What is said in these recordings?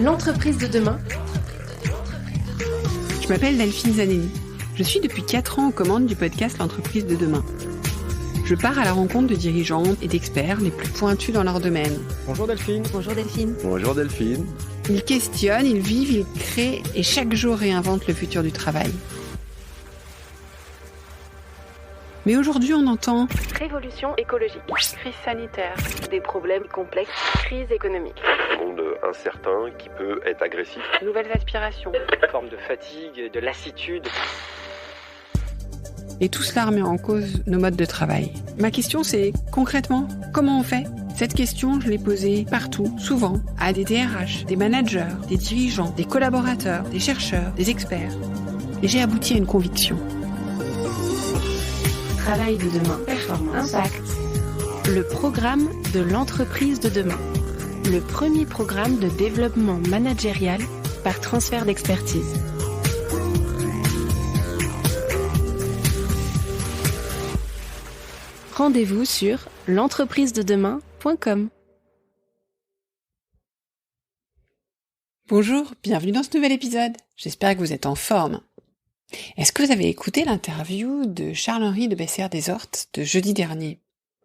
L'entreprise de demain. Je m'appelle Delphine Zanelli. Je suis depuis 4 ans aux commandes du podcast L'entreprise de demain. Je pars à la rencontre de dirigeants et d'experts les plus pointus dans leur domaine. Bonjour Delphine. Bonjour Delphine. Bonjour Delphine. Ils questionnent, ils vivent, ils créent et chaque jour réinventent le futur du travail. Mais aujourd'hui, on entend révolution écologique, crise sanitaire, des problèmes complexes, crise économique, Un monde incertain qui peut être agressif. nouvelles aspirations. Une forme de fatigue, de lassitude. Et tout cela remet en cause nos modes de travail. Ma question, c'est concrètement, comment on fait ? Cette question, je l'ai posée partout, souvent, à des DRH, des managers, des dirigeants, des collaborateurs, des chercheurs, des experts. Et j'ai abouti à une conviction. travail de demain, performance, impact. Le programme de l'entreprise de demain. Le premier programme de développement managérial par transfert d'expertise. Rendez-vous sur l'entreprisededemain.com. Bonjour, bienvenue dans ce nouvel épisode. J'espère que vous êtes en forme. Est-ce que vous avez écouté l'interview de Charles-Henri de Bessères-des-Ortes de jeudi dernier ?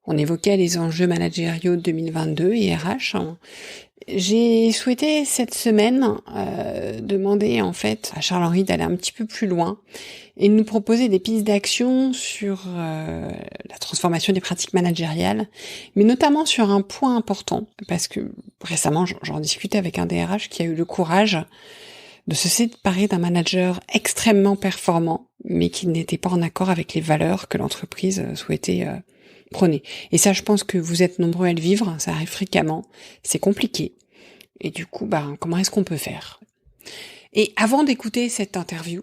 On évoquait les enjeux managériaux 2022 et RH. J'ai souhaité cette semaine demander en fait à Charles-Henri d'aller un petit peu plus loin et de nous proposer des pistes d'action sur la transformation des pratiques managériales, mais notamment sur un point important, parce que récemment j'en discutais avec un DRH qui a eu le courage de se séparer d'un manager extrêmement performant, mais qui n'était pas en accord avec les valeurs que l'entreprise souhaitait prôner. Et ça, je pense que vous êtes nombreux à le vivre, ça arrive fréquemment, c'est compliqué. Et du coup, comment est-ce qu'on peut faire ? Et avant d'écouter cette interview,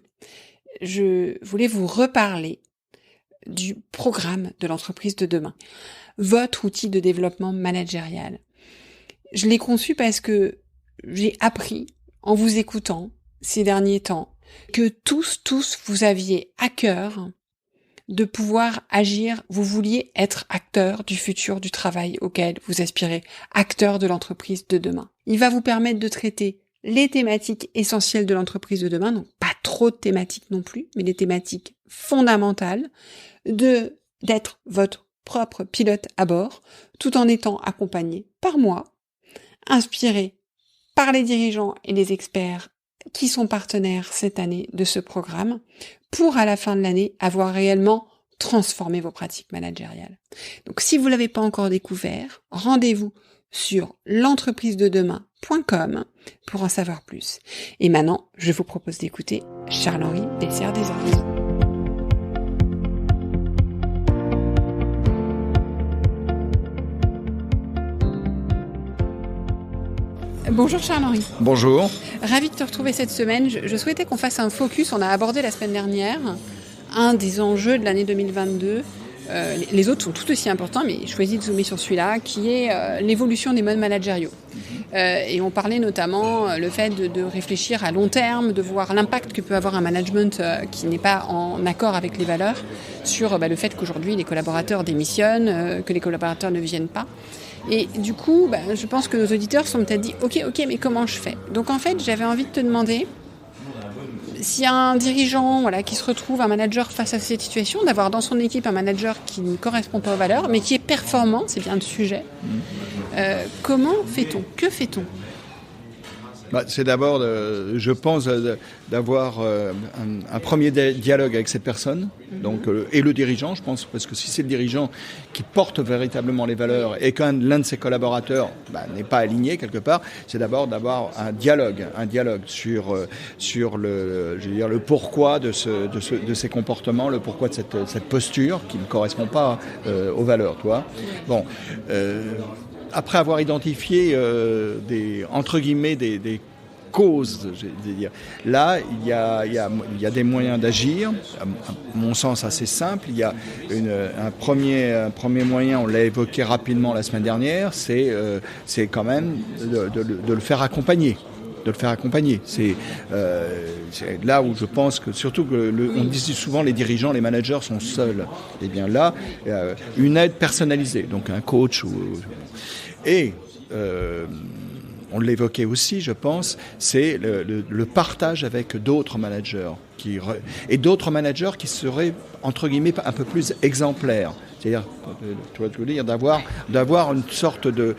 je voulais vous reparler du programme de l'entreprise de demain, votre outil de développement managérial. Je l'ai conçu parce que j'ai appris en vous écoutant ces derniers temps, que tous, vous aviez à cœur de pouvoir agir, vous vouliez être acteur du futur du travail auquel vous aspirez, acteur de l'entreprise de demain. Il va vous permettre de traiter les thématiques essentielles de l'entreprise de demain, donc pas trop de thématiques non plus, mais les thématiques fondamentales, d'être votre propre pilote à bord, tout en étant accompagné par moi, inspiré par les dirigeants et les experts qui sont partenaires cette année de ce programme, pour à la fin de l'année avoir réellement transformé vos pratiques managériales. Donc si vous ne l'avez pas encore découvert, rendez-vous sur l'entreprisededemain.com pour en savoir plus. Et maintenant, je vous propose d'écouter Charles-Henri Bessères-des-Ortes. Bonjour Charles-Henri. Bonjour. Ravi de te retrouver cette semaine. Je souhaitais qu'on fasse un focus. On a abordé la semaine dernière un des enjeux de l'année 2022. Les autres sont tout aussi importants, mais je choisis de zoomer sur celui-là, qui est l'évolution des modes managériaux. Et on parlait notamment le fait de réfléchir à long terme, de voir l'impact que peut avoir un management qui n'est pas en accord avec les valeurs sur le fait qu'aujourd'hui les collaborateurs démissionnent, que les collaborateurs ne viennent pas. Et du coup, je pense que nos auditeurs se sont peut-être dit « Ok, mais comment je fais ?» Donc en fait, j'avais envie de te demander, s'il y a un dirigeant qui se retrouve, un manager face à cette situation, d'avoir dans son équipe un manager qui ne correspond pas aux valeurs, mais qui est performant, c'est bien le sujet. Comment fait-on ? Que fait-on ? C'est d'abord, je pense, d'avoir un premier dialogue avec cette personne, donc, et le dirigeant, je pense, parce que si c'est le dirigeant qui porte véritablement les valeurs et qu'un de ses collaborateurs n'est pas aligné quelque part, c'est d'abord d'avoir un dialogue sur le pourquoi de ces comportements, le pourquoi de cette posture qui ne correspond pas aux valeurs, toi. Bon. Après avoir identifié des causes, je vais dire, là il y a des moyens d'agir, à mon sens assez simple. Il y a un premier moyen, on l'a évoqué rapidement la semaine dernière, c'est quand même de le faire accompagner. C'est là où je pense que, surtout que on dit souvent les dirigeants, les managers sont seuls. Et bien là, une aide personnalisée, donc un coach et on l'évoquait aussi, je pense, c'est le partage avec d'autres managers et d'autres managers qui seraient, entre guillemets, un peu plus exemplaires. C'est-à-dire, tu vois ce que je veux dire, d'avoir une sorte de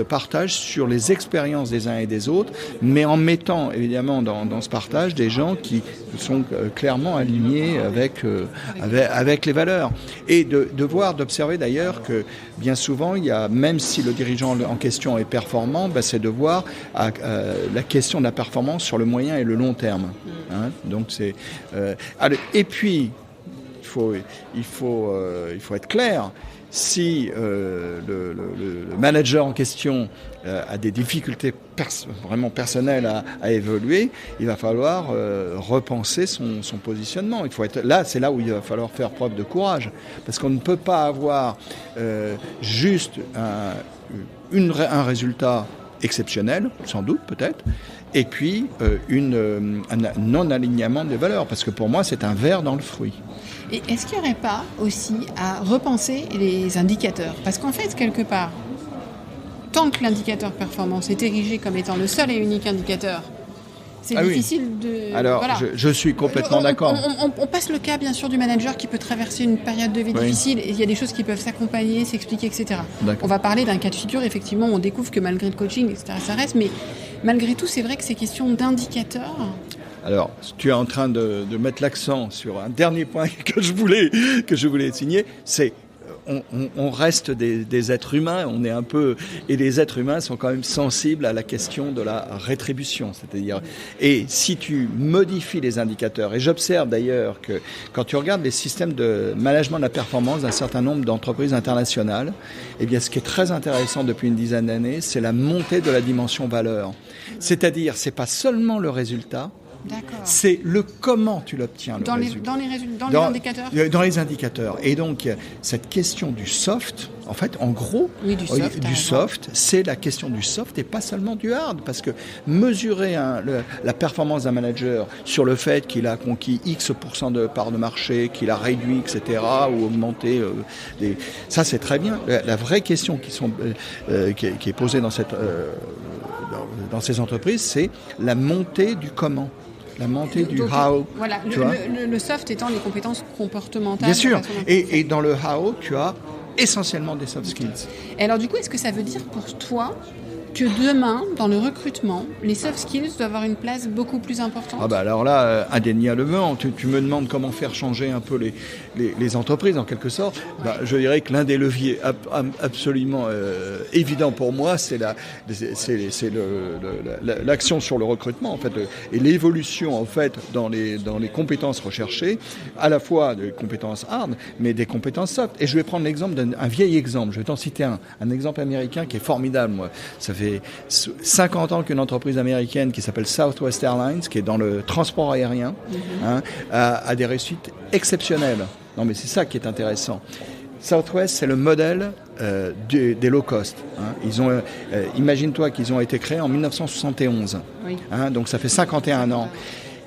partage sur les expériences des uns et des autres, mais en mettant évidemment dans ce partage des gens qui sont clairement alignés avec les valeurs. Et d'observer d'ailleurs que bien souvent, il y a, même si le dirigeant en question est performant, c'est de voir la question de la performance sur le moyen et le long terme. Hein, donc c'est et puis il faut être clair. Si le manager en question a des difficultés vraiment personnelles à évoluer, il va falloir repenser son positionnement. C'est là où il va falloir faire preuve de courage, parce qu'on ne peut pas avoir juste un résultat exceptionnel, sans doute peut-être, et puis un non-alignement des valeurs, parce que pour moi c'est un ver dans le fruit. Et est-ce qu'il n'y aurait pas aussi à repenser les indicateurs ? Parce qu'en fait, quelque part, tant que l'indicateur performance est érigé comme étant le seul et unique indicateur, c'est difficile de... Alors, voilà. je suis complètement d'accord. On passe le cas, bien sûr, du manager qui peut traverser une période de vie difficile, et il y a des choses qui peuvent s'accompagner, s'expliquer, etc. On va parler d'un cas de figure, effectivement, on découvre que malgré le coaching, etc., ça reste, mais malgré tout, c'est vrai que ces questions d'indicateurs... Alors, tu es en train de mettre l'accent sur un dernier point que je voulais signer, c'est on reste des êtres humains, on est un peu, et les êtres humains sont quand même sensibles à la question de la rétribution, c'est-à-dire, et si tu modifies les indicateurs, et j'observe d'ailleurs que quand tu regardes les systèmes de management de la performance d'un certain nombre d'entreprises internationales, eh bien, ce qui est très intéressant depuis une dizaine d'années, c'est la montée de la dimension valeur. C'est-à-dire, c'est pas seulement le résultat, D'accord. C'est le comment tu l'obtiens. Dans les indicateurs. Dans les indicateurs. Et donc, cette question du soft, en fait, en gros, du soft, c'est la question du soft et pas seulement du hard. Parce que mesurer la performance d'un manager sur le fait qu'il a conquis X% de parts de marché, qu'il a réduit, etc., ou augmenté, ça c'est très bien. La vraie question qui est posée dans ces entreprises, c'est la montée du comment. La montée du how. Voilà, le soft étant les compétences comportementales. Bien sûr. Et dans le how, tu as essentiellement des soft skills. Et alors du coup, est-ce que ça veut dire pour toi que demain, dans le recrutement, les soft skills doivent avoir une place beaucoup plus importante ? Ah bah alors là, indéniablement, tu me demandes comment faire changer un peu les entreprises en quelque sorte. Bah, je dirais que l'un des leviers absolument évident pour moi, c'est l'action sur le recrutement en fait, et l'évolution en fait dans les compétences recherchées, à la fois des compétences hard, mais des compétences soft. Et je vais prendre l'exemple d'un vieil exemple. Je vais t'en citer un exemple américain qui est formidable. Moi, ça fait 50 ans qu'une entreprise américaine qui s'appelle Southwest Airlines, qui est dans le transport aérien, a des réussites exceptionnelles. Non, mais c'est ça qui est intéressant. Southwest, c'est le modèle des low cost. Imagine-toi qu'ils ont été créés en 1971. Oui. Donc ça fait 51 ans.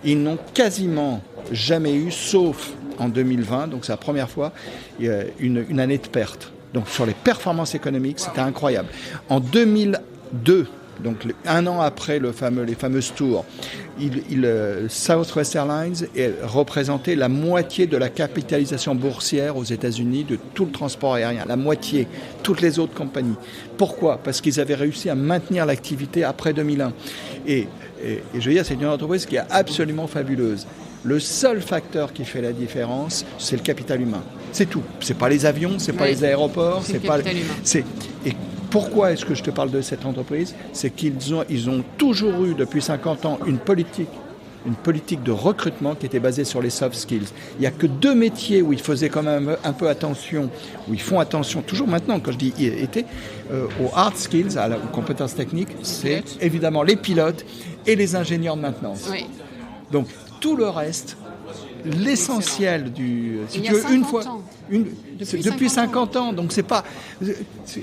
Ils n'ont quasiment jamais eu, sauf en 2020, donc c'est la première fois, une année de perte. Donc sur les performances économiques, c'était incroyable. En 2002, donc un an après les fameuses tours, Southwest Airlines représentait la moitié de la capitalisation boursière aux États-Unis de tout le transport aérien, la moitié, toutes les autres compagnies. Pourquoi ? Parce qu'ils avaient réussi à maintenir l'activité après 2001. Et je veux dire, c'est une entreprise qui est absolument fabuleuse. Le seul facteur qui fait la différence, c'est le capital humain. C'est tout. C'est pas les avions, c'est pas les aéroports, c'est pas. Et pourquoi est-ce que je te parle de cette entreprise ? C'est qu'ils ont toujours eu depuis 50 ans une politique de recrutement qui était basée sur les soft skills. Il n'y a que 2 métiers où ils faisaient quand même un peu attention, où ils font attention, toujours maintenant, quand je dis aux hard skills, aux compétences techniques, c'est évidemment les pilotes et les ingénieurs de maintenance. Oui. Donc, tout le reste, l'essentiel du... Si tu veux, une fois... Depuis 50 ans. Donc c'est pas,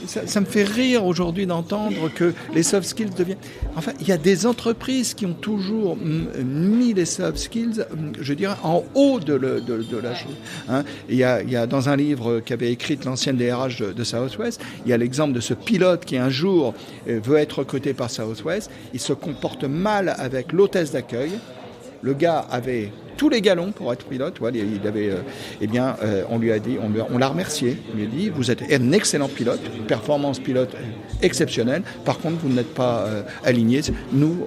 ça me fait rire aujourd'hui d'entendre que les soft skills deviennent. Enfin, il y a des entreprises qui ont toujours mis les soft skills, je dirais, en haut de la chose. Hein. Il y a dans un livre qu'avait écrit l'ancienne DRH de Southwest, il y a l'exemple de ce pilote qui un jour veut être recruté par Southwest. Il se comporte mal avec l'hôtesse d'accueil. Le gars avait tous les galons pour être pilote. Ouais, il avait, on lui a dit, on l'a remercié. On lui a dit, vous êtes un excellent pilote, performance pilote exceptionnelle. Par contre, vous n'êtes pas aligné. Nous,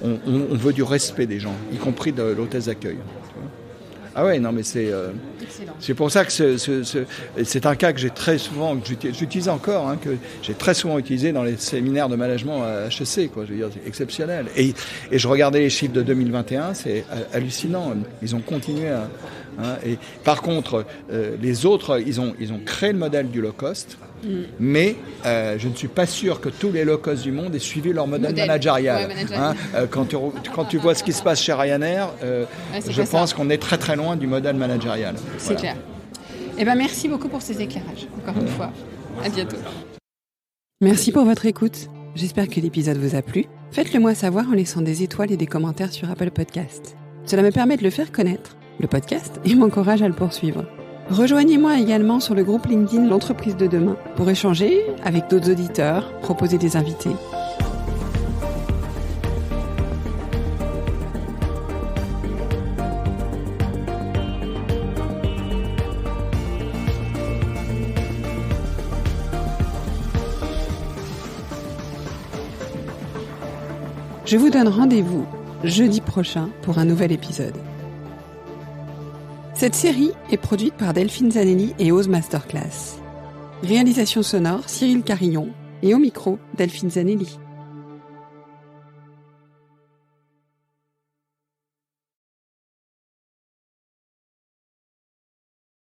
on veut du respect des gens, y compris de l'hôtesse d'accueil. Ah ouais, non, mais c'est pour ça que c'est un cas que j'ai très souvent, que j'utilise encore, hein, que j'ai très souvent utilisé dans les séminaires de management à HEC, quoi. Je veux dire, c'est exceptionnel. Et je regardais les chiffres de 2021, c'est hallucinant. Ils ont continué à, hein, et par contre, les autres, ils ont créé le modèle du low cost. Mais je ne suis pas sûr que tous les low-cost du monde aient suivi leur modèle managérial. Ouais, hein, quand tu vois ce qui se passe chez Ryanair, je pense qu'on est très très loin du modèle managérial. C'est clair. Eh ben, merci beaucoup pour ces éclairages, encore une fois. À bientôt. Merci pour votre écoute. J'espère que l'épisode vous a plu. Faites-le moi savoir en laissant des étoiles et des commentaires sur Apple Podcast. Cela me permet de le faire connaître, le podcast, et m'encourage à le poursuivre. Rejoignez-moi également sur le groupe LinkedIn L'entreprise de demain pour échanger avec d'autres auditeurs, proposer des invités. Je vous donne rendez-vous jeudi prochain pour un nouvel épisode. Cette série est produite par Delphine Zanelli et Ose Masterclass. Réalisation sonore, Cyril Carillon. Et au micro, Delphine Zanelli.